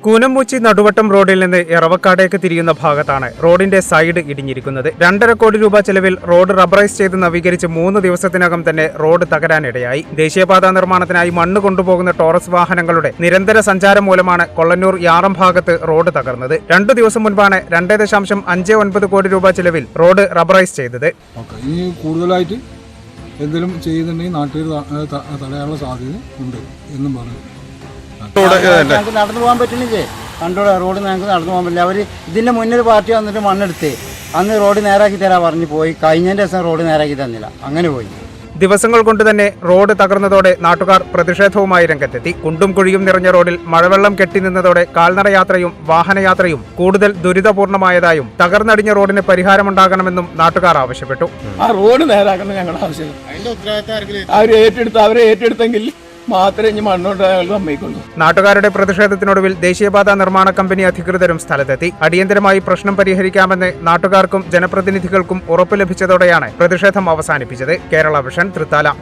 കൂനംമൂച്ചി നടുവട്ടം റോഡിൽ നിന്ന് എറവക്കാടേക്ക് തിരിയുന്ന ഭാഗത്താണ് റോഡിന്റെ സൈഡ് ഇടിഞ്ഞിരിക്കുന്നത്. 2.5 കോടി രൂപ ചെലവിൽ റോഡ് റബ്ബറൈസ് ചെയ്ത് നവീകരിച്ച് 3 ദിവസത്തിനകം തന്നെ റോഡ് തകരാനിടയായി. ദേശീയപാതാ നിർമ്മാണത്തിനായി മണ്ണ് കൊണ്ടുപോകുന്ന ടോറസ് വാഹനങ്ങളുടെ നിരന്തര സഞ്ചാരം മൂലമാണ് കൊള്ളന്നൂർ യാറം ഭാഗത്ത് റോഡ് തകർന്നത്. 2 ദിവസം മുൻപാണ് 2.59 കോടി രൂപ ചെലവിൽ റോഡ് റബ്ബറൈസ് ചെയ്തത്. ഇനി കൂടുതലായിട്ട് എന്തെങ്കിലും ചെയ്യുന്നുണ്ടെങ്കിൽ നാട്ടിൽ തടയാനുള്ള സാധ്യത ഉണ്ട് എന്നും പറഞ്ഞു. ഞങ്ങൾക്ക് നടന്നു പോകാൻ പറ്റുന്നില്ലേ? കണ്ടോടെ റോഡ് ഞങ്ങൾക്ക് നടന്നു പോകാൻ പറ്റില്ല. അവർ ഇതിൻ്റെ മുന്നിൽ പാർട്ടി വന്നിട്ട് മണ്ണെടുത്ത് അന്ന് റോഡ് നേരാക്കി തരാൻ പറഞ്ഞു പോയി. കഴിഞ്ഞതിൻ്റെ ദിവസം റോഡ് നേരാക്കി തന്നില്ല, അങ്ങനെ പോയി. ദിവസങ്ങൾ കൊണ്ട് തന്നെ റോഡ് തകർന്നതോടെ നാട്ടുകാർ പ്രതിഷേധവുമായി രംഗത്തെത്തി. കുണ്ടും കുഴിയും നിറഞ്ഞ റോഡിൽ മഴവെള്ളം കെട്ടിനിന്നതോടെ കാൽനടയാത്രയും വാഹനയാത്രയും കൂടുതൽ ദുരിതപൂർണമായതായും തകർന്നടിഞ്ഞ റോഡിന് പരിഹാരമുണ്ടാകണമെന്നും നാട്ടുകാർ ആവശ്യപ്പെട്ടു. ആ റോഡ് നേരാക്കണം ഞങ്ങളുടെ ആവശ്യം. അവരെ ഏറ്റെടുത്തെങ്കിൽ മാത്രമേ ഇനി മണ്ണോട്ട് സമ്മതിക്കുള്ളൂ. നാട്ടുകാരുടെ പ്രതിഷേധത്തിനൊടുവിൽ ദേശീയപാതാ നിർമ്മാണ കമ്പനി അധികൃതരും സ്ഥലത്തെത്തി. അടിയന്തരമായി പ്രശ്നം പരിഹരിക്കാമെന്ന് നാട്ടുകാർക്കും ജനപ്രതിനിധികൾക്കും ഉറപ്പ് ലഭിച്ചതോടെയാണ് പ്രതിഷേധം അവസാനിപ്പിച്ചത്. കേരള വിഷൻ, തൃത്താല.